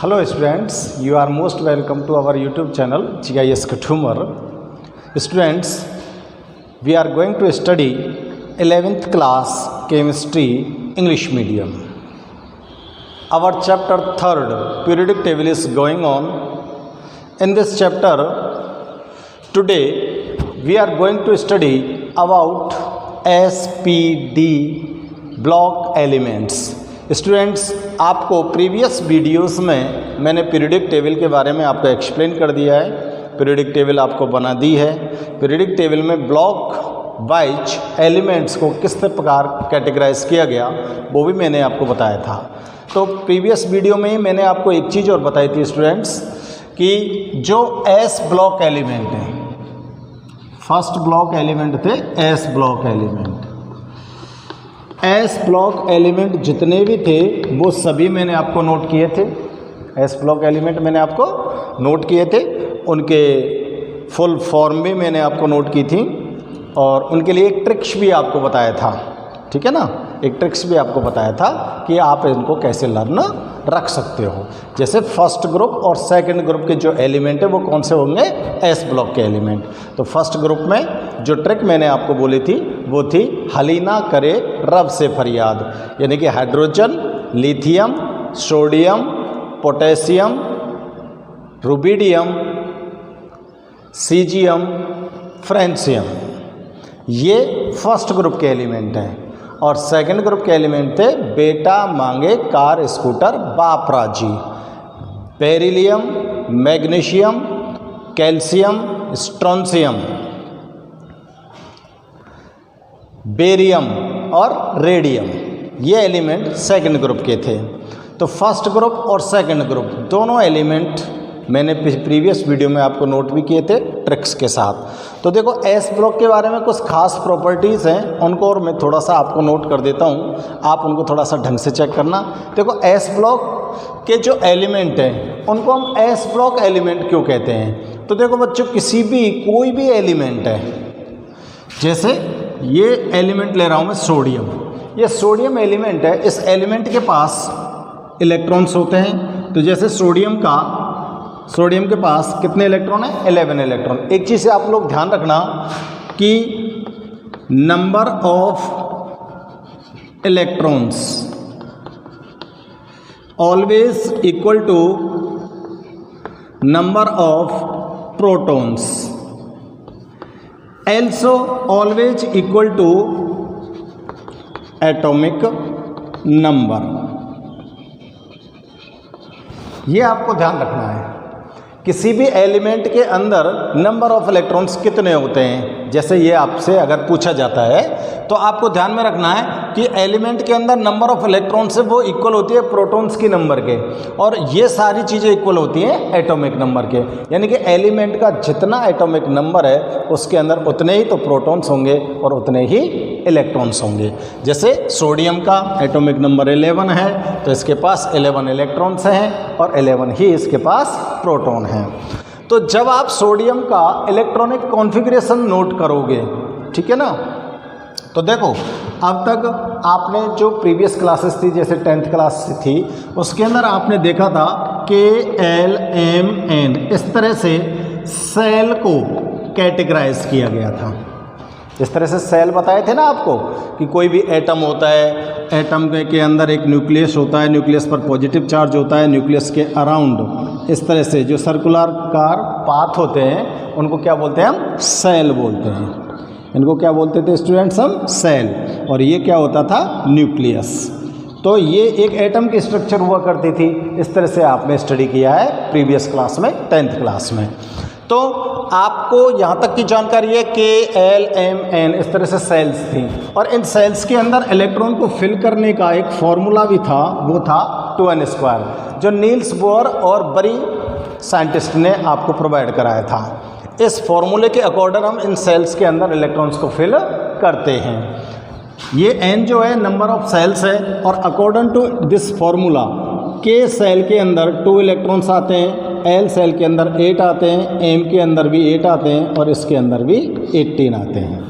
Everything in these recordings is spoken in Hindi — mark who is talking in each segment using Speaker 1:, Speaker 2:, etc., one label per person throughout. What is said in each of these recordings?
Speaker 1: Hello students, you are most welcome to our YouTube channel GIS Kathumar. Students, we are going to study 11th class chemistry English medium. Our chapter 3rd periodic table is going on. In this chapter, today we are going to study about SPD block elements. Students, आपको प्रीवियस वीडियोस में मैंने पीरियडिक टेबल के बारे में आपको एक्सप्लेन कर दिया है। पीरियडिक टेबल आपको बना दी है। पीरियडिक टेबल में ब्लॉक वाइज एलिमेंट्स को किस प्रकार कैटेगराइज किया गया वो भी मैंने आपको बताया था। तो प्रीवियस वीडियो में ही मैंने आपको एक चीज़ और बताई थी स्टूडेंट्स कि जो एस ब्लॉक एलिमेंट है, फर्स्ट ब्लॉक एलिमेंट थे S block element. S block element जितने भी थे वो सभी मैंने आपको नोट किए थे। एस ब्लॉक एलिमेंट मैंने आपको नोट किए थे, उनके फुल फॉर्म भी मैंने आपको नोट की थी और उनके लिए एक ट्रिक्स भी आपको बताया था, ठीक है ना। एक ट्रिक्स भी आपको बताया था कि आप इनको कैसे लर्न रख सकते हो। जैसे फर्स्ट ग्रुप और सेकंड ग्रुप के जो एलिमेंट है वो कौन से होंगे, एस ब्लॉक के एलिमेंट। तो फर्स्ट ग्रुप में जो ट्रिक मैंने आपको बोली थी वो थी हलीना करे रब से फरियाद, यानी कि hydrogen, lithium, sodium, potassium, rubidium, caesium, francium, ये फर्स्ट ग्रुप के एलिमेंट हैं। और सेकंड ग्रुप के एलिमेंट थे बेटा मांगे कार स्कूटर बाप राजी, beryllium, magnesium, calcium, strontium, barium और रेडियम, ये एलिमेंट सेकंड ग्रुप के थे। तो फर्स्ट ग्रुप और सेकंड ग्रुप दोनों एलिमेंट मैंने प्रीवियस वीडियो में आपको नोट भी किए थे ट्रिक्स के साथ। तो देखो एस ब्लॉक के बारे में कुछ खास प्रॉपर्टीज़ हैं, उनको और मैं थोड़ा सा आपको नोट कर देता हूँ, आप उनको थोड़ा सा ढंग से चेक करना। देखो एस ब्लॉक के जो एलिमेंट हैं उनको हम एस ब्लॉक एलिमेंट क्यों कहते हैं। तो देखो बच्चों, किसी भी कोई भी एलिमेंट है, जैसे ये एलिमेंट ले रहा हूँ मैं सोडियम, ये सोडियम एलिमेंट है, इस एलिमेंट के पास इलेक्ट्रॉन्स होते हैं। तो जैसे सोडियम के पास कितने इलेक्ट्रॉन हैं, 11 इलेक्ट्रॉन। एक चीज़ से आप लोग ध्यान रखना कि number of electrons always equal to number of protons, also always equal to atomic number। ये आपको ध्यान रखना है। किसी भी एलिमेंट के अंदर नंबर ऑफ इलेक्ट्रॉन्स कितने होते हैं, जैसे ये आपसे अगर पूछा जाता है तो आपको ध्यान में रखना है कि एलिमेंट के अंदर नंबर ऑफ इलेक्ट्रॉन्स है वो इक्वल होती है प्रोटॉन्स की नंबर के, और ये सारी चीज़ें इक्वल होती हैं एटॉमिक नंबर के। यानी कि एलिमेंट का जितना एटॉमिक नंबर है उसके अंदर उतने ही तो प्रोटॉन्स होंगे और उतने ही इलेक्ट्रॉन्स होंगे। जैसे सोडियम का एटॉमिक नंबर 11 है तो इसके पास 11 इलेक्ट्रॉन्स हैं और 11 ही इसके पास प्रोटॉन हैं। तो जब आप सोडियम का इलेक्ट्रॉनिक कॉन्फ़िगरेशन नोट करोगे, ठीक है ना, तो देखो अब तक आपने जो प्रीवियस क्लासेस थी, जैसे 10th क्लास थी, उसके अंदर आपने देखा था KLMN, इस तरह से सेल को कैटेगराइज किया गया था। इस तरह से सेल बताए थे ना आपको कि कोई भी एटम होता है, एटम के अंदर एक न्यूक्लियस होता है, न्यूक्लियस पर पॉजिटिव चार्ज होता है, न्यूक्लियस के अराउंड इस तरह से जो सर्कुलर कार पाथ होते हैं उनको क्या बोलते हैं, हम सेल बोलते हैं। इनको क्या बोलते थे स्टूडेंट्स, हम सेल। और ये क्या होता था, न्यूक्लियस। तो ये एक एटम की स्ट्रक्चर हुआ करती थी। इस तरह से आपने स्टडी किया है प्रीवियस क्लास में, 10th क्लास में। तो आपको यहाँ तक की जानकारी है KLMN, इस तरह से सेल्स थी, और इन सेल्स के अंदर इलेक्ट्रॉन को फिल करने का एक फॉर्मूला भी था, वो था 2n², जो नील्स बोर और बरी साइंटिस्ट ने आपको प्रोवाइड कराया था। इस फॉर्मूले के अकॉर्डिंग हम इन सेल्स के अंदर इलेक्ट्रॉन्स को फिल करते हैं। ये n जो है नंबर ऑफ सेल्स है, और according to this formula K cell के अंदर 2 इलेक्ट्रॉन्स आते हैं, L सेल के अंदर 8 आते हैं, M के अंदर भी 8 आते हैं और इसके अंदर भी 18 आते हैं,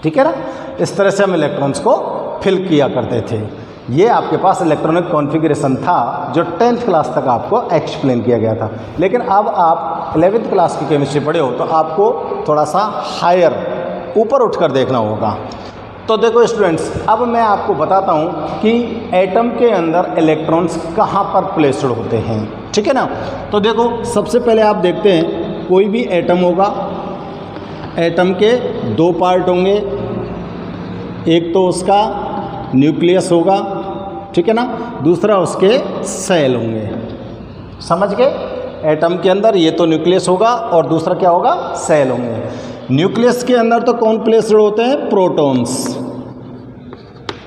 Speaker 1: ठीक है ना। इस तरह से हम इलेक्ट्रॉन्स को फिल किया करते थे। ये आपके पास इलेक्ट्रॉनिक कॉन्फ़िगरेशन था जो 10th क्लास तक आपको एक्सप्लेन किया गया था। लेकिन अब आप 11th क्लास की केमिस्ट्री पढ़े हो तो आपको थोड़ा सा हायर ऊपर उठकर देखना होगा। तो देखो स्टूडेंट्स, अब मैं आपको बताता हूँ कि एटम के अंदर इलेक्ट्रॉन्स कहाँ पर प्लेस्ड होते हैं, ठीक है ना। तो देखो सबसे पहले आप देखते हैं कोई भी एटम होगा, एटम के दो पार्ट होंगे, एक तो उसका न्यूक्लियस होगा, ठीक है ना, दूसरा उसके सेल होंगे। समझ गए? एटम के अंदर ये तो न्यूक्लियस होगा और दूसरा क्या होगा, सेल होंगे। न्यूक्लियस के अंदर तो कौन प्लेस्ड होते हैं, प्रोटॉन्स,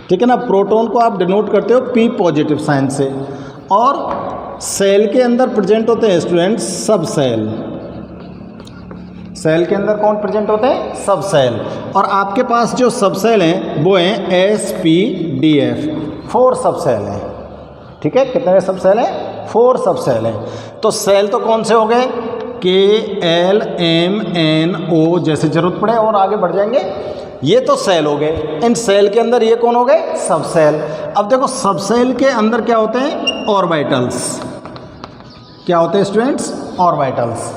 Speaker 1: ठीक है ना। प्रोटॉन को आप डिनोट करते हो P पॉजिटिव साइन से। और सेल के अंदर प्रेजेंट होते हैं स्टूडेंट्स सब सेल। सेल के अंदर कौन प्रेजेंट होते हैं, सब सेल। और आपके पास जो सब सेल हैं वो हैं SPDF, 4 सब सेल हैं, ठीक है। कितने सब सेल हैं, 4 सब सेल हैं। तो सेल तो कौन से हो गए, KLMNO जैसे जरूरत पड़े और आगे बढ़ जाएंगे, ये तो सेल हो गए। इन सेल के अंदर ये कौन हो गए, सब सेल। अब देखो सब सेल के अंदर क्या होते हैं, ऑर्बिटल्स। क्या होते हैं स्टूडेंट्स, ऑर्बिटल्स।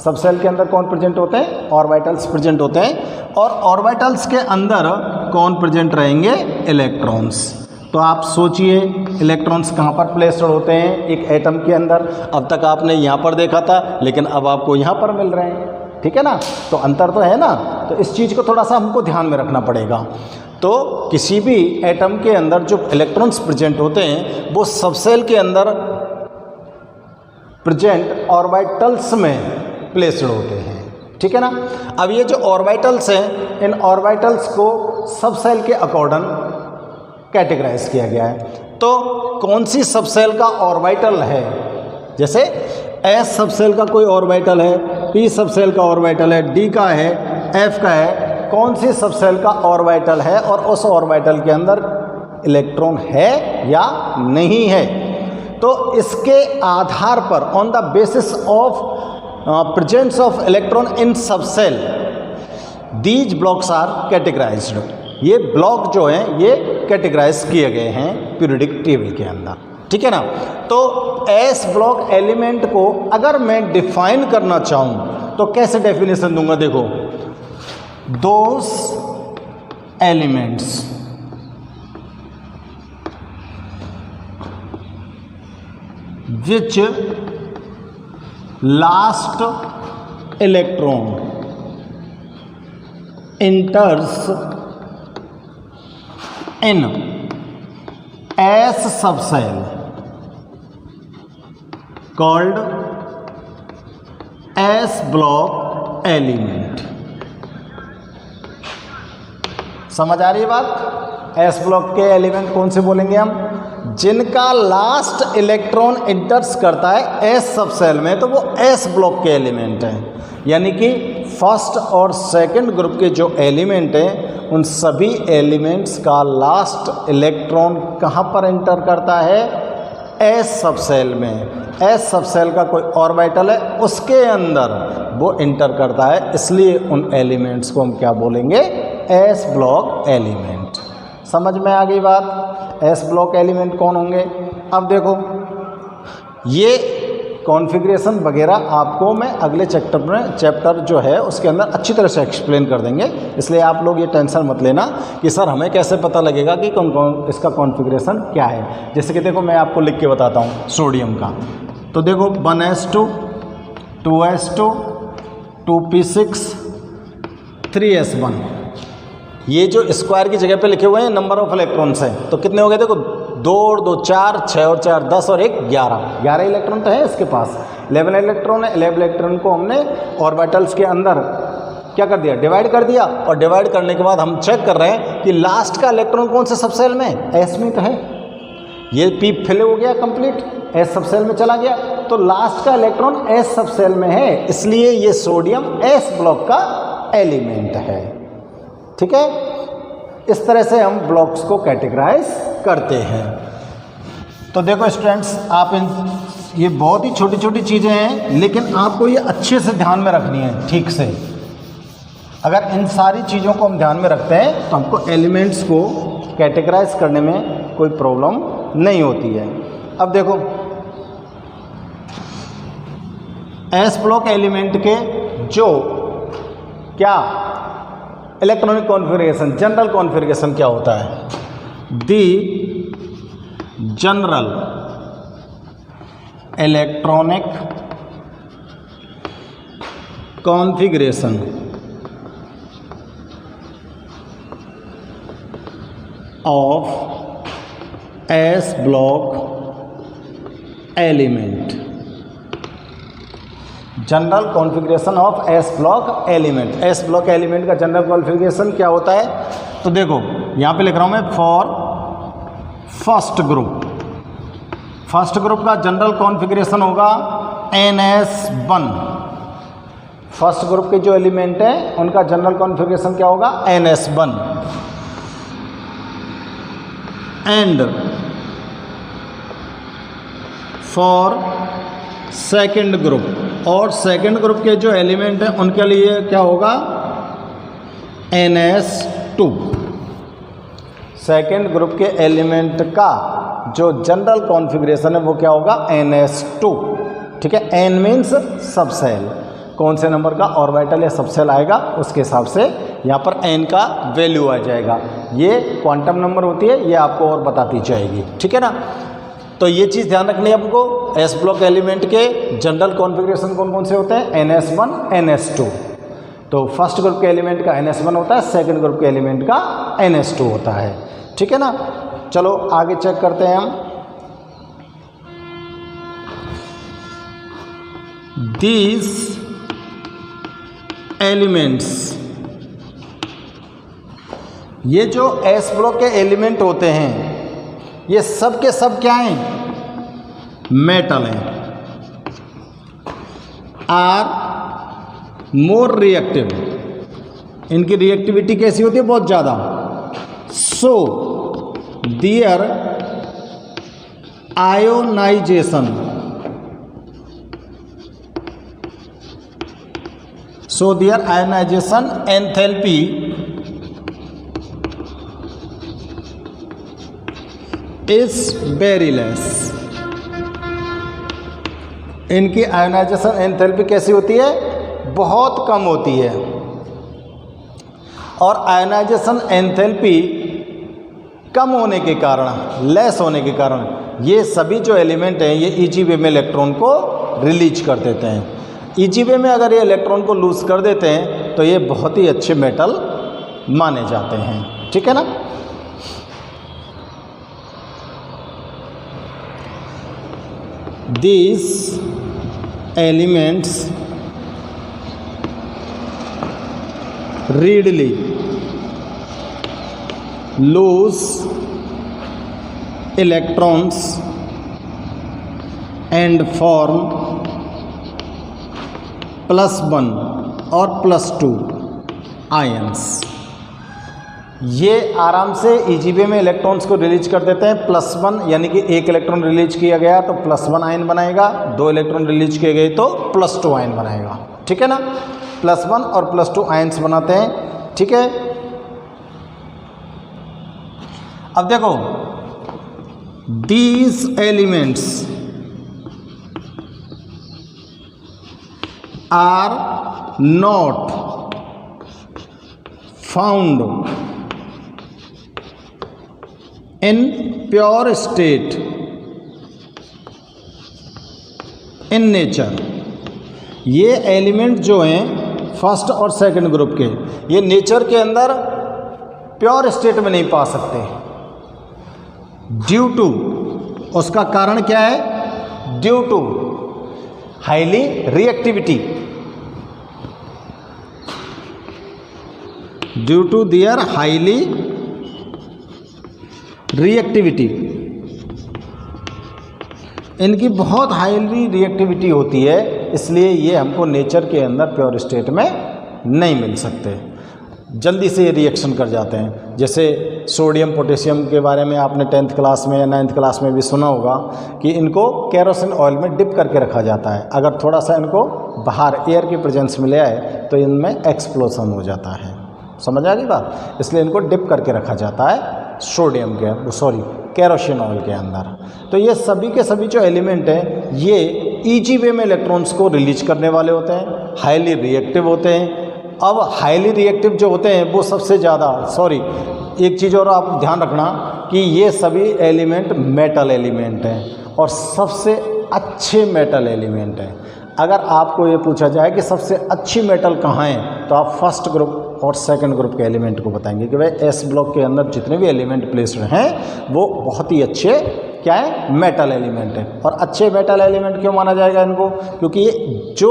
Speaker 1: सब सेल के अंदर कौन प्रेजेंट होते हैं, ऑर्बिटल्स प्रेजेंट होते हैं। और ऑर्बिटल्स के अंदर कौन प्रेजेंट रहेंगे, इलेक्ट्रॉन्स। तो आप सोचिए इलेक्ट्रॉन्स कहाँ पर प्लेस्ड होते हैं एक एटम के अंदर। अब तक आपने यहाँ पर देखा था लेकिन अब आपको यहाँ पर मिल रहे हैं, ठीक है ना। तो अंतर तो है ना। तो इस चीज़ को थोड़ा सा हमको ध्यान में रखना पड़ेगा। तो किसी भी एटम के अंदर जो इलेक्ट्रॉन्स प्रेजेंट होते हैं वो सब सेल के अंदर प्रेजेंट ऑर्बिटल्स में प्लेस्ड होते हैं, ठीक है ना। अब ये जो ऑर्बिटल्स हैं, इन ऑर्बिटल्स को सब सेल के अकॉर्डिंग कैटेगराइज किया गया है। तो कौन सी सब सेल का ऑर्बिटल है, जैसे S सब सेल का कोई ऑर्बिटल है, P सब सेल का ऑर्बिटल है, D का है, F का है, कौन सी सब सेल का ऑर्बिटल है और उस ऑर्बिटल के अंदर इलेक्ट्रॉन है या नहीं है। तो इसके आधार पर on the basis of presence of electron in subcell these blocks are categorized। ये ब्लॉक जो हैं ये कैटेगराइज किए गए हैं पीरियोडिक टेबल के अंदर, ठीक है ना। तो एस ब्लॉक एलिमेंट को अगर मैं डिफाइन करना चाहूँ तो कैसे डेफिनेशन दूंगा, देखो दोस elements which last electron enters in S subcell called S block element। समझ आ रही है बात? एस ब्लॉक के एलिमेंट कौन से बोलेंगे हम, जिनका लास्ट इलेक्ट्रॉन इंटर्स करता है एस सब सेल में, तो वो एस ब्लॉक के एलिमेंट हैं। यानी कि फर्स्ट और सेकंड ग्रुप के जो एलिमेंट हैं उन सभी एलिमेंट्स का लास्ट इलेक्ट्रॉन कहाँ पर इंटर करता है, एस सब सेल में। एस सब सेल का कोई ऑर्बिटल है उसके अंदर वो इंटर करता है, इसलिए उन एलिमेंट्स को हम क्या बोलेंगे, एस ब्लॉक एलिमेंट। समझ में आ गई बात? एस ब्लॉक एलिमेंट कौन होंगे। अब देखो ये कॉन्फ़िगरेशन वगैरह आपको मैं अगले चैप्टर जो है उसके अंदर अच्छी तरह से एक्सप्लेन कर देंगे, इसलिए आप लोग ये टेंशन मत लेना कि सर हमें कैसे पता लगेगा कि कौन इसका कॉन्फ़िगरेशन क्या है। जैसे कि देखो मैं आपको लिख के बताता हूँ सोडियम का, तो देखो 1s2 2s2 2p6 3s1, ये जो स्क्वायर की जगह पे लिखे हुए हैं नंबर ऑफ इलेक्ट्रॉन्स हैं, तो कितने हो गए देखो 2 और 2 4, 6 और 4 10 और 1 11 इलेक्ट्रॉन तो है इसके पास। 11 इलेक्ट्रॉन है, 11 इलेक्ट्रॉन को हमने ऑर्बिटल्स के अंदर क्या कर दिया, डिवाइड कर दिया। और डिवाइड करने के बाद हम चेक कर रहे हैं कि लास्ट का इलेक्ट्रॉन कौन से सब सेल में, एस में तो है। ये पी फिल हो गया कंप्लीट, एस सब सेल में चला गया, तो लास्ट का इलेक्ट्रॉन एस सब सेल में है, इसलिए ये सोडियम एस ब्लॉक का एलिमेंट है। ठीक है, इस तरह से हम ब्लॉक्स को कैटेगराइज करते हैं। तो देखो स्टूडेंट्स, आप ये बहुत ही छोटी छोटी चीज़ें हैं, लेकिन आपको ये अच्छे से ध्यान में रखनी है ठीक से। अगर इन सारी चीज़ों को हम ध्यान में रखते हैं तो हमको एलिमेंट्स को कैटेगराइज करने में कोई प्रॉब्लम नहीं होती है। अब देखो एस ब्लॉक एलिमेंट के जो क्या इलेक्ट्रॉनिक कॉन्फ़िगरेशन, जनरल कॉन्फ़िगरेशन क्या होता है? The general electronic configuration of S block element, general configuration of S block element. S block element का जनरल कॉन्फ़िगरेशन क्या होता है? तो देखो यहाँ पे लिख रहा हूँ मैं, for first group, first group का जनरल कॉन्फ़िगरेशन होगा NS1। फर्स्ट ग्रुप के जो एलिमेंट हैं उनका जनरल कॉन्फ़िगरेशन क्या होगा? NS1। And for second group, और सेकंड ग्रुप के जो एलिमेंट हैं उनके लिए क्या होगा? NS2। सेकंड ग्रुप के एलिमेंट का जो जनरल कॉन्फ़िगरेशन है वो क्या होगा? NS2। ठीक है, N मीन्स सबसेल, कौन से नंबर का ऑर्बिटल या सबसेल आएगा उसके हिसाब से यहाँ पर N का वैल्यू आ जाएगा। ये क्वांटम नंबर होती है, ये आपको और बताती जाएगी। ठीक है ना, तो ये चीज़ ध्यान रखनी है आपको। एस ब्लॉक एलिमेंट के जनरल कॉन्फ़िगरेशन कौन कौन से होते हैं? NS1 NS2। तो फर्स्ट ग्रुप के एलिमेंट का NS1 होता है, सेकंड ग्रुप के एलिमेंट का NS2 होता है। ठीक है ना, चलो आगे चेक करते हैं हम। These एलिमेंट्स, ये जो एस ब्लॉक के एलिमेंट होते हैं ये सब के सब क्या हैं? मेटल हैं। आर मोर रिएक्टिव, इनकी रिएक्टिविटी कैसी होती है? बहुत ज़्यादा। So their ionisation, so their ionization enthalpy is very less। इनकी आयोनाइजेशन एंथैल्पी कैसी होती है? बहुत कम होती है। और आयोनाइजेशन एंथैल्पी कम होने के कारण, लेस होने के कारण, ये सभी जो एलिमेंट हैं ये इजी वे में इलेक्ट्रॉन को रिलीज कर देते हैं। इजी वे में अगर ये इलेक्ट्रॉन को लूज कर देते हैं तो ये बहुत ही अच्छे मेटल माने जाते हैं। ठीक है ना, these elements readily lose electrons and form +1 और +2 आयंस। ये आराम से इजी वे में इलेक्ट्रॉन्स को रिलीज कर देते हैं। +1 यानी कि एक इलेक्ट्रॉन रिलीज किया गया तो +1 आयन बनाएगा, 2 इलेक्ट्रॉन रिलीज किए गए तो +2 आयन बनाएगा। ठीक है ना, +1 और +2 आयंस बनाते हैं। ठीक है, अब देखो these elements are not found in pure state in nature। ये एलिमेंट जो हैं फर्स्ट और सेकंड ग्रुप के, ये नेचर के अंदर प्योर स्टेट में नहीं पा सकते। ड्यू टू, उसका कारण क्या है? Due to highly reactivity, due to their highly reactivity. इनकी बहुत हाईली रिएक्टिविटी होती है, इसलिए ये हमको नेचर के अंदर प्योर स्टेट में नहीं मिल सकते, जल्दी से ये रिएक्शन कर जाते हैं। जैसे सोडियम पोटेशियम के बारे में आपने 10th क्लास में या 9th क्लास में भी सुना होगा कि इनको केरोसिन ऑयल में डिप करके रखा जाता है। अगर थोड़ा सा इनको बाहर एयर की प्रेजेंस में ले आए तो इनमें एक्सप्लोजन हो जाता है। समझ आ गई बात? इसलिए इनको डिप करके रखा जाता है सोडियम के केरोसिन ऑयल के अंदर। तो ये सभी के सभी जो एलिमेंट हैं ये ईजी वे में इलेक्ट्रॉन्स को रिलीज करने वाले होते हैं, हाईली रिएक्टिव होते हैं। अब हाईली रिएक्टिव जो होते हैं वो सबसे ज़्यादा एक चीज़ और आप ध्यान रखना कि ये सभी एलिमेंट मेटल एलिमेंट हैं और सबसे अच्छे मेटल एलिमेंट हैं। अगर आपको ये पूछा जाए कि सबसे अच्छी मेटल कहाँ है तो आप फर्स्ट ग्रुप और सेकंड ग्रुप के एलिमेंट को बताएंगे कि भाई एस ब्लॉक के अंदर जितने भी एलिमेंट प्लेस्ड हैं वो बहुत ही अच्छे क्या है, मेटल एलिमेंट है। और अच्छे मेटल एलिमेंट क्यों माना जाएगा इनको? क्योंकि ये जो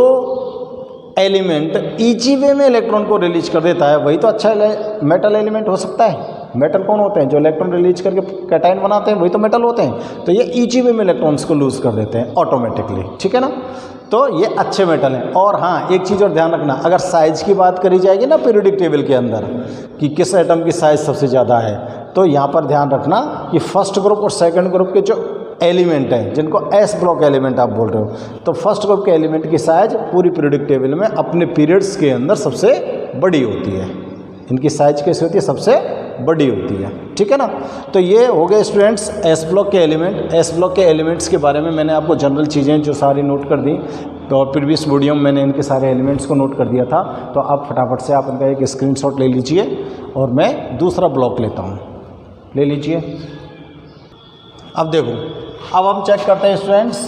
Speaker 1: एलिमेंट ईजी वे में इलेक्ट्रॉन को रिलीज कर देता है वही तो अच्छा मेटल एलिमेंट हो सकता है। मेटल कौन होते हैं? जो इलेक्ट्रॉन रिलीज करके कैटायन बनाते हैं वही तो मेटल होते हैं। तो ये ईजी वे में इलेक्ट्रॉन्स को लूज कर देते हैं ऑटोमेटिकली, ठीक है ना। तो ये अच्छे मेटल हैं। और हाँ, एक चीज़ और ध्यान रखना, अगर साइज की बात करी जाएगी ना पीरियोडिक टेबल के अंदर कि किस एटम की साइज सबसे ज़्यादा है, तो यहाँ पर ध्यान रखना कि फर्स्ट ग्रुप और सेकंड ग्रुप के जो एलिमेंट हैं जिनको एस ब्लॉक एलिमेंट आप बोल रहे हो, तो फर्स्ट ग्रुप के एलिमेंट की साइज पूरी पीरियोडिक टेबल में अपने पीरियड्स के अंदर सबसे बड़ी होती है। इनकी साइज कैसी होती है? सबसे बड़ी होती है, ठीक है ना। तो ये हो गए स्टूडेंट्स एस ब्लॉक के एलिमेंट। एस ब्लॉक के एलिमेंट्स के बारे में मैंने आपको जनरल चीज़ें जो सारी नोट कर दी, तो प्रीवियस वीडियो में मैंने इनके सारे एलिमेंट्स को नोट कर दिया था। तो आप फटाफट से आप इनका एक स्क्रीनशॉट ले लीजिए और मैं दूसरा ब्लॉक लेता हूँ, ले लीजिए। अब देखो, अब हम चेक करते हैं students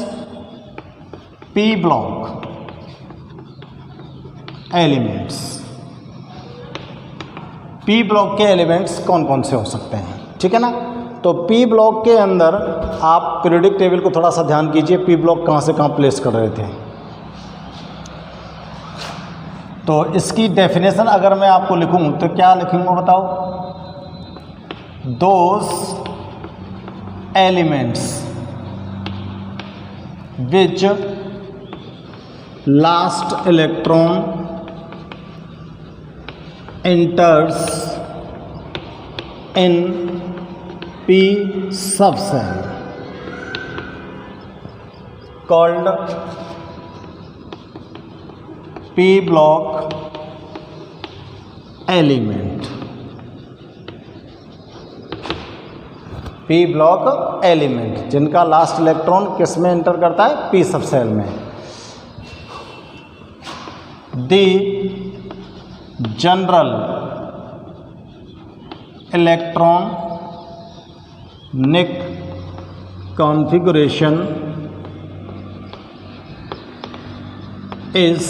Speaker 1: P block elements. P block के एलिमेंट्स कौन कौन से हो सकते हैं, ठीक है ना। तो पी ब्लॉक के अंदर आप पीरियोडिक टेबल को थोड़ा सा ध्यान कीजिए, पी ब्लॉक कहाँ से कहाँ प्लेस कर रहे थे। तो इसकी डेफिनेशन अगर मैं आपको लिखूं तो क्या लिखूंगा बताओ? Those elements which last electron enters in p subcell called p block element। p block element जिनका लास्ट इलेक्ट्रॉन किस में एंटर करता है? p सबसेल में। The general electronic configuration is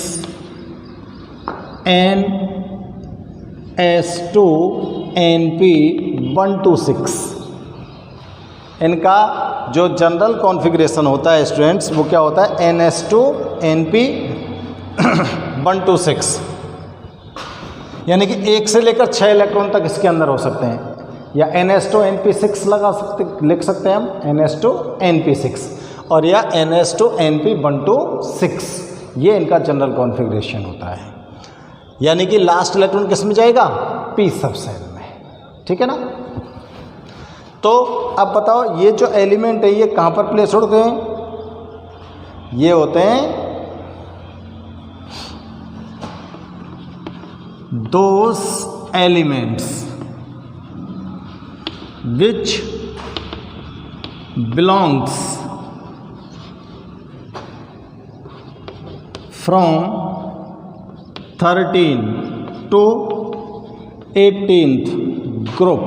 Speaker 1: NS2Np126। इनका जो जनरल कॉन्फ़िगरेशन होता है स्टूडेंट्स वो क्या होता है? NS2Np126। यानी कि 1 से लेकर 6 इलेक्ट्रॉन तक इसके अंदर हो सकते हैं, या NS2Np6 लिख सकते हैं हम, NS2Np6, और या NS2Np126। ये इनका जनरल कॉन्फ़िगरेशन होता है। यानी कि लास्ट इलेक्ट्रॉन किस में जाएगा? p सबसेल में, ठीक है ना। तो अब बताओ ये जो एलिमेंट है ये कहाँ पर प्लेस होते हैं? ये होते हैं those elements which belongs from 13 to 18th group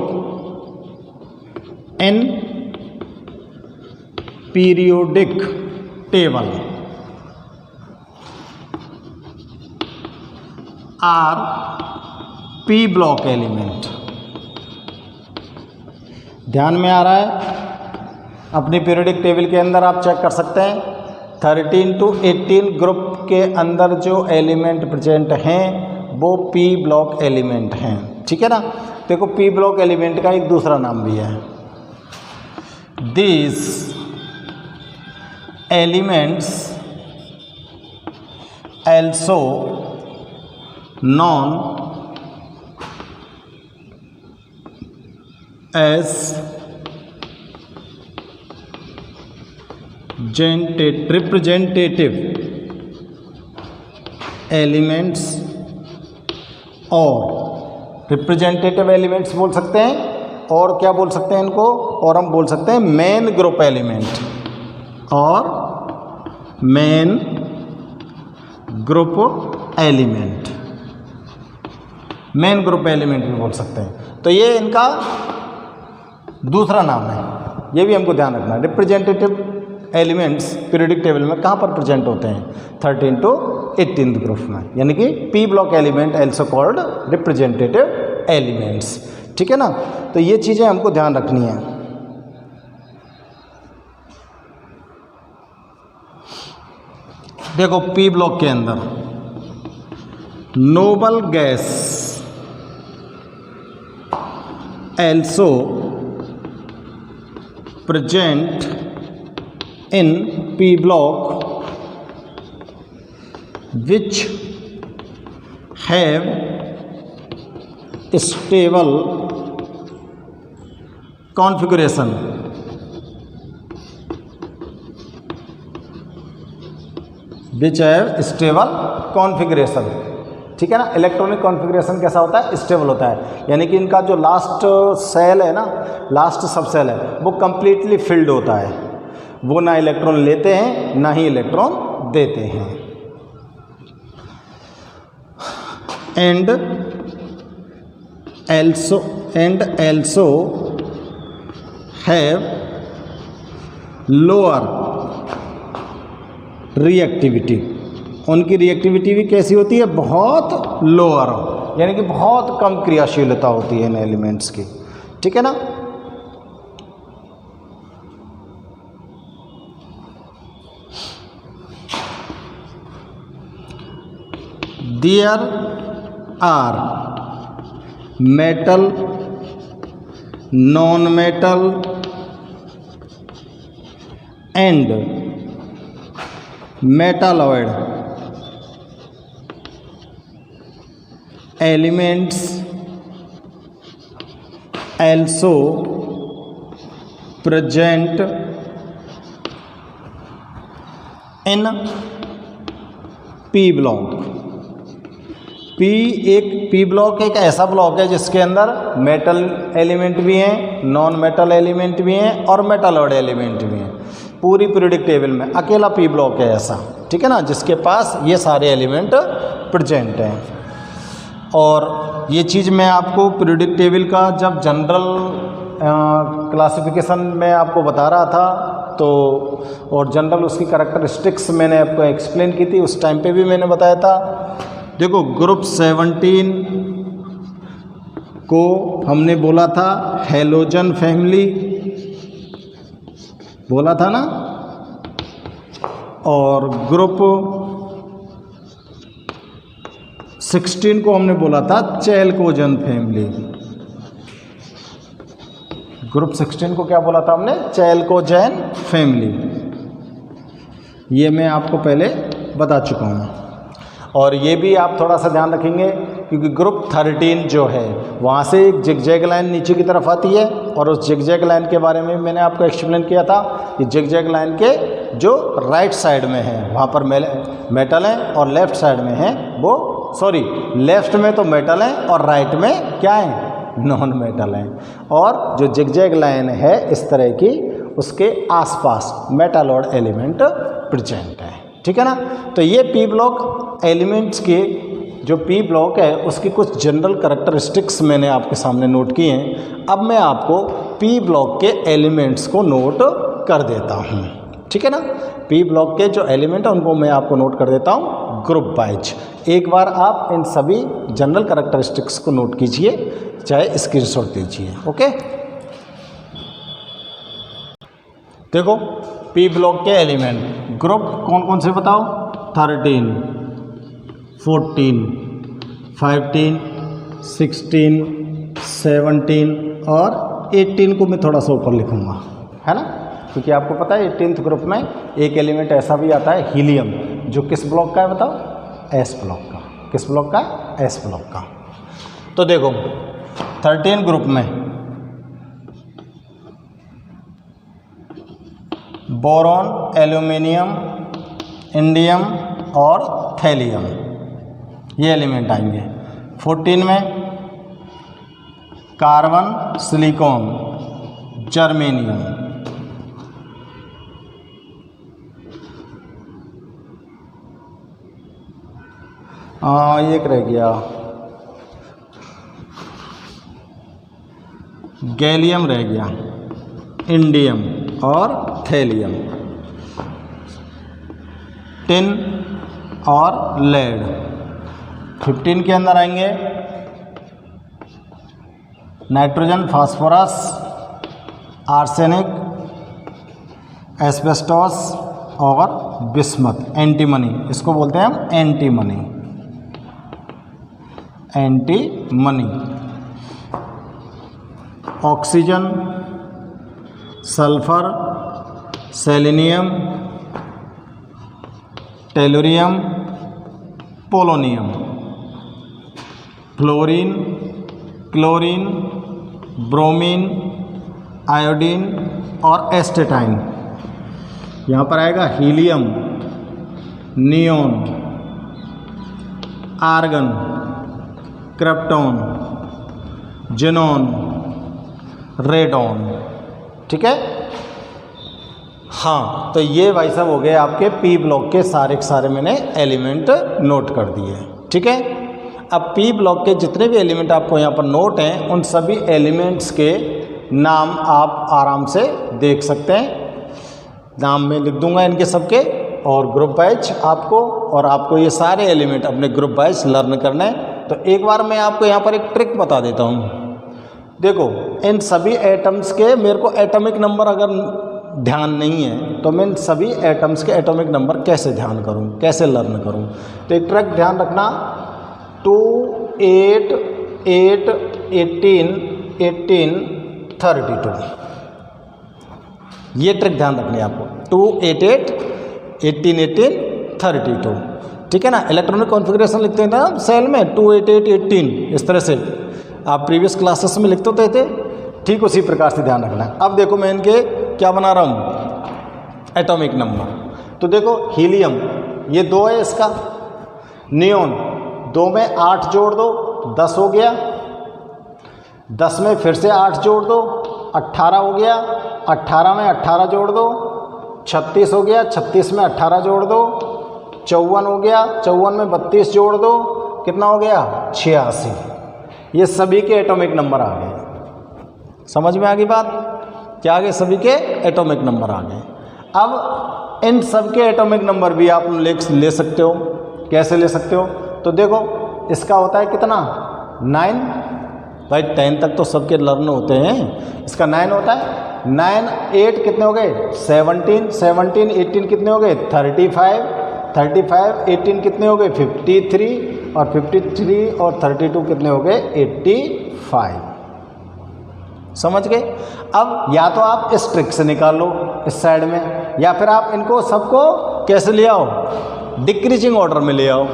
Speaker 1: in periodic table are P block element. ध्यान में आ रहा है? अपनी पीरियोडिक टेबल के अंदर आप चेक कर सकते हैं 13 to 18 ग्रुप के अंदर जो एलिमेंट प्रेजेंट हैं वो पी ब्लॉक एलिमेंट हैं, ठीक है ना। देखो पी ब्लॉक एलिमेंट का एक दूसरा नाम भी है। This elements also known as representative elements और रिप्रेजेंटेटिव एलिमेंट्स बोल सकते हैं, और क्या बोल सकते हैं इनको, और हम बोल सकते हैं मेन ग्रुप एलिमेंट और main group element, main group element भी बोल सकते हैं। तो ये इनका दूसरा नाम है, ये भी हमको ध्यान रखना है। रिप्रेजेंटेटिव एलिमेंट्स पीरियोडिक टेबल में कहाँ पर प्रेजेंट होते हैं, 13 to 18 ग्रुप में, यानी कि P block element also called representative elements. ठीक है ना, तो ये चीज़ें हमको ध्यान रखनी है। देखो पी ब्लॉक के अंदर noble gas also present in P block which have stable configuration, which have stable configuration। ठीक है ना, इलेक्ट्रॉनिक कॉन्फ़िगरेशन कैसा होता है, स्टेबल होता है, यानी कि इनका जो लास्ट सेल है ना, लास्ट सब सेल है, वो कंप्लीटली फिल्ड होता है, वो ना इलेक्ट्रॉन लेते हैं ना ही इलेक्ट्रॉन देते हैं। And also have lower reactivity, उनकी रिएक्टिविटी भी कैसी होती है, बहुत लोअर, यानी कि बहुत कम क्रियाशीलता होती है इन एलिमेंट्स की। ठीक है ना, There are metal, non-metal and metalloid elements also present in P block। P block एक ऐसा ब्लॉक है जिसके अंदर मेटल एलिमेंट भी हैं, नॉन मेटल एलिमेंट भी हैं और मेटालॉइड एलिमेंट भी हैं। पूरी पीरियोडिक टेबल में अकेला पी ब्लॉक है ऐसा, ठीक है ना, जिसके पास ये सारे एलिमेंट प्रेजेंट हैं। और ये चीज़ मैं आपको पीरियोडिक टेबल का जब जनरल क्लासिफिकेशन में आपको बता रहा था तो, और जनरल उसकी कैरेक्टरिस्टिक्स मैंने आपको एक्सप्लेन की थी, उस टाइम पे भी मैंने बताया था। देखो ग्रुप 17 को हमने बोला था हेलोजन फैमिली, बोला था ना, और ग्रुप 16 को हमने बोला था चैल्कोजन फैमिली। ग्रुप 16 को क्या बोला था हमने, चैल्कोजन फैमिली। ये मैं आपको पहले बता चुका हूँ। और ये भी आप थोड़ा सा ध्यान रखेंगे क्योंकि ग्रुप 13 जो है वहाँ से एक जिगजैग लाइन नीचे की तरफ आती है, और उस जिगजैग लाइन के बारे में मैंने आपको एक्सप्लेन किया था कि जिगजैग लाइन के जो राइट साइड में है वहाँ पर मेटल है और लेफ़्ट साइड में है वो, सॉरी लेफ़्ट में तो मेटल है और राइट में क्या है, नॉन मेटल है। और जो जिगजैग लाइन है इस तरह की, उसके आसपास मेटालॉइड एलिमेंट प्रेजेंट है। ठीक है ना, तो ये पी ब्लॉक एलिमेंट्स के जो पी ब्लॉक है उसकी कुछ जनरल कैरेक्टरिस्टिक्स मैंने आपके सामने नोट किए हैं। अब मैं आपको पी ब्लॉक के एलिमेंट्स को नोट कर देता हूँ। ठीक है ना, पी ब्लॉक के जो एलिमेंट है उनको मैं आपको नोट कर देता हूँ ग्रुप वाइज। एक बार आप इन सभी जनरल कैरेक्टरिस्टिक्स को नोट कीजिए, चाहे स्क्रीनशॉट लीजिए। ओके, देखो पी ब्लॉक के एलिमेंट ग्रुप कौन कौन से बताओ, 13, 14, 15, 16, 17 और 18 को मैं थोड़ा सा ऊपर लिखूँगा, है ना, क्योंकि आपको पता है 18th ग्रुप में एक एलिमेंट ऐसा भी आता है हीलियम, जो किस ब्लॉक का है बताओ, एस ब्लॉक का। किस ब्लॉक का, एस ब्लॉक का। तो देखो 13 ग्रुप में बोरॉन, एल्यूमिनियम, इंडियम और थैलियम, ये एलिमेंट आएंगे। 14 में कार्बन, सिलिकॉन, जर्मेनियम। एक रह गया, गैलियम रह गया, इंडियम और थैलियम। टिन और लेड। 15 के अंदर आएंगे नाइट्रोजन, फास्फोरस, आर्सेनिक, एस्बेस्टोस और बिस्मथ, एंटीमनी। इसको बोलते हैं हम antimony, antimony. Oxygen, sulphur, selenium, tellurium, polonium, fluorine, chlorine, bromine, iodine और एस्टेटाइन। यहाँ पर आएगा helium, neon, argon, krypton, xenon, radon. ठीक है। हाँ, तो ये भाई साहब हो गए आपके पी ब्लॉक के सारे मैंने एलिमेंट नोट कर दिए। ठीक है। अब पी ब्लॉक के जितने भी एलिमेंट आपको यहाँ पर नोट हैं, उन सभी एलिमेंट्स के नाम आप आराम से देख सकते हैं। नाम मैं लिख दूंगा इनके सबके, और ग्रुप वाइज आपको, और आपको ये सारे एलिमेंट अपने ग्रुप वाइज लर्न करना है। तो एक बार मैं आपको यहाँ पर एक ट्रिक बता देता हूँ। देखो, इन सभी एटम्स के, मेरे को एटॉमिक नंबर अगर ध्यान नहीं है तो मैं इन सभी एटम्स के एटॉमिक नंबर कैसे ध्यान करूँ, कैसे लर्न करूँ। तो एक ट्रिक ध्यान रखना, 2, 8, 8, 18, 18, 32। ये ट्रिक ध्यान रखनी है आपको। 2, 8, 8, 18, 18, 32। ठीक है ना। इलेक्ट्रॉनिक कॉन्फ़िगरेशन लिखते हैं ना सेल में, 2, 8, 8, 18, इस तरह से आप प्रीवियस क्लासेस में लिखते होते थे। ठीक उसी प्रकार से ध्यान रखना है। अब देखो मैं इनके क्या बना रहा हूँ, एटॉमिक नंबर। तो देखो हीलियम, ये 2 है इसका। नियोन, 2 में 8 जोड़ दो, 10 हो गया। 10 में फिर से 8 जोड़ दो, 18 हो गया। 18 में 18 जोड़ दो, 36 हो गया। 36 में 18 जोड़ दो, 54 हो गया। 54 में 32 जोड़ दो, कितना हो गया, 86। ये सभी के एटॉमिक नंबर आ गए। समझ में आ गई बात? क्या आ गए? सभी के एटॉमिक नंबर आ गए। अब इन सब के एटॉमिक नंबर भी आप ले सकते हो। कैसे ले सकते हो? तो देखो, इसका होता है कितना, 9। भाई 10 तक तो सबके लर्न होते हैं। इसका 9 होता है। 9, 8 कितने हो गए, 17, 17, 18 कितने हो गए, 35, 35, 18 कितने हो गए, 53, और 53 और 32 कितने हो गए, 85। समझ गए? अब या तो आप इस ट्रिक से निकाल लो इस साइड में, या फिर आप इनको सबको कैसे ले आओ, डिक्रीजिंग ऑर्डर में ले आओ।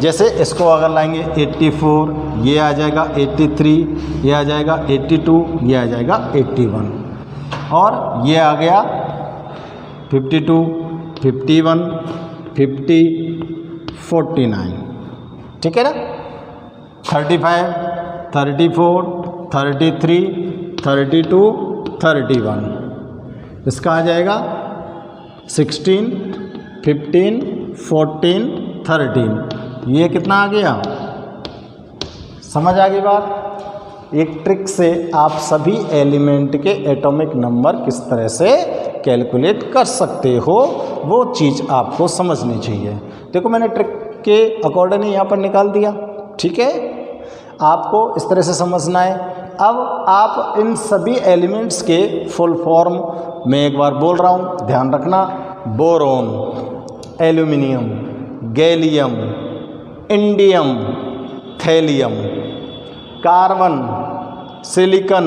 Speaker 1: जैसे इसको अगर लाएंगे 84, ये आ जाएगा 83, ये आ जाएगा 82, ये आ जाएगा 81, और ये आ गया 52, 51, 50, 49। ठीक है ना। 35, 34, 33, 32, 31। इसका आ जाएगा 16, 15, 14, 13। ये कितना आ गया? समझ आ गई बात? एक ट्रिक से आप सभी एलिमेंट के एटॉमिक नंबर किस तरह से कैलकुलेट कर सकते हो, वो चीज़ आपको समझनी चाहिए। देखो मैंने ट्रिक के अकॉर्डिंग यहाँ पर निकाल दिया। ठीक है, आपको इस तरह से समझना है। अब आप इन सभी एलिमेंट्स के फुल फॉर्म में एक बार बोल रहा हूँ, ध्यान रखना। Boron, aluminium, gallium, indium, thallium, carbon, silicon,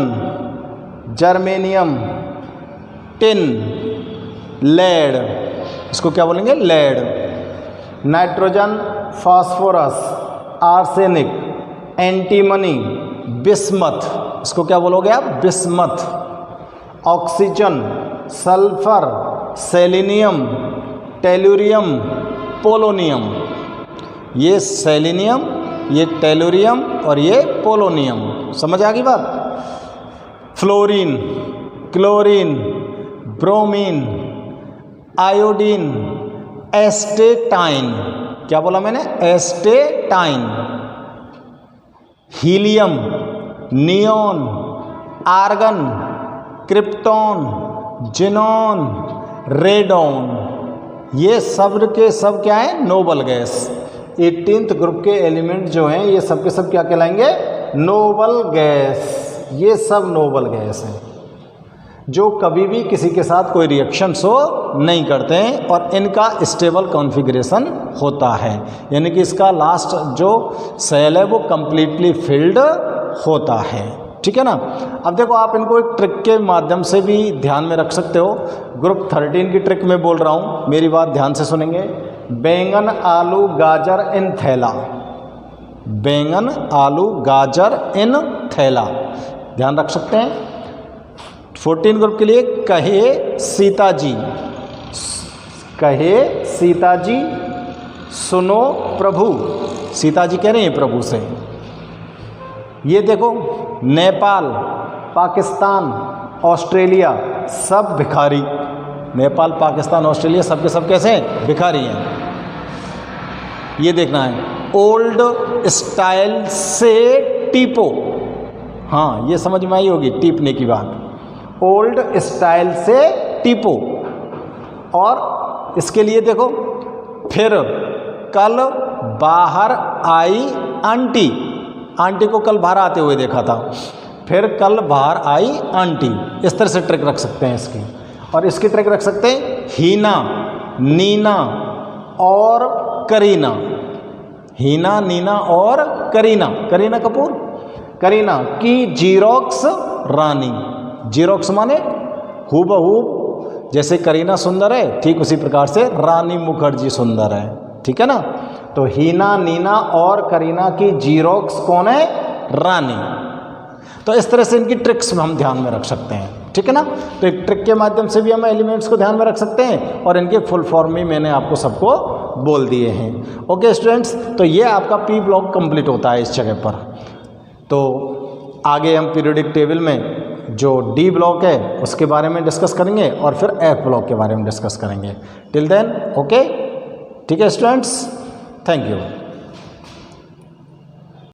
Speaker 1: germanium, tin, lead, इसको क्या बोलेंगे, lead, nitrogen, phosphorus, arsenic, antimony, bismuth, इसको क्या बोलोगे आप, bismuth, oxygen, sulphur, selenium, tellurium, polonium. ये सेलेनियम ये टेलुरियम और ये पोलोनियम। समझ आ गई बात। Fluorine, chlorine, bromine, iodine, astatine, क्या बोला मैंने, astatine, helium, neon, argon, krypton, xenon, radon, ये सब के सब क्या है, नोबल गैस। 18th ग्रुप के एलिमेंट जो हैं ये सब के सब क्या कहलाएंगे, नोबल गैस। ये सब नोबल गैस हैं जो कभी भी किसी के साथ कोई रिएक्शन शो नहीं करते हैं और इनका स्टेबल कॉन्फ़िगरेशन होता है, यानी कि इसका लास्ट जो सेल है वो कंप्लीटली फिल्ड होता है। ठीक है ना। अब देखो आप इनको एक ट्रिक के माध्यम से भी ध्यान में रख सकते हो। ग्रुप 13 की ट्रिक में बोल रहा हूँ, मेरी बात ध्यान से सुनेंगे। बैंगन, आलू, गाजर इन थैला, बैंगन, आलू, गाजर इन थैला, ध्यान रख सकते हैं। 14 ग्रुप के लिए कहे सीता जी, कहे सीता जी सुनो प्रभु, सीता जी कह रहे हैं प्रभु से। ये देखो नेपाल, पाकिस्तान, ऑस्ट्रेलिया सब भिखारी, नेपाल, पाकिस्तान, ऑस्ट्रेलिया सब के सब कैसे हैं, भिखारी हैं। ये देखना है ओल्ड स्टाइल से टीपो, हाँ ये समझ में आई होगी टीपने की बात, ओल्ड स्टाइल से टीपो। और इसके लिए देखो फिर कल बाहर आई आंटी, आंटी को कल बाहर आते हुए देखा था, फिर कल बाहर आई आंटी, इस तरह से ट्रिक रख सकते हैं इसकी। और इसकी ट्रिक रख सकते हैं हीना, नीना और करीना, हीना, नीना और करीना, करीना कपूर, करीना की जीरोक्स रानी, जीरोक्स माने हूबहू, जैसे करीना सुंदर है ठीक उसी प्रकार से रानी मुखर्जी सुंदर है। ठीक है ना। तो हीना, नीना और करीना की जीरोक्स कौन है, रानी। तो इस तरह से इनकी ट्रिक्स हम ध्यान में रख सकते हैं। ठीक है ना। तो एक ट्रिक के माध्यम से भी हम एलिमेंट्स को ध्यान में रख सकते हैं और इनके फुल फॉर्म में मैंने आपको सबको बोल दिए हैं। ओके स्टूडेंट्स, तो ये आपका पी ब्लॉक कंप्लीट होता है इस जगह पर। तो आगे हम पीरियोडिक टेबल में जो डी ब्लॉक है उसके बारे में डिस्कस करेंगे और फिर एफ ब्लॉक के बारे में डिस्कस करेंगे। टिल देन ओके, ठीक है स्टूडेंट्स, थैंक यू।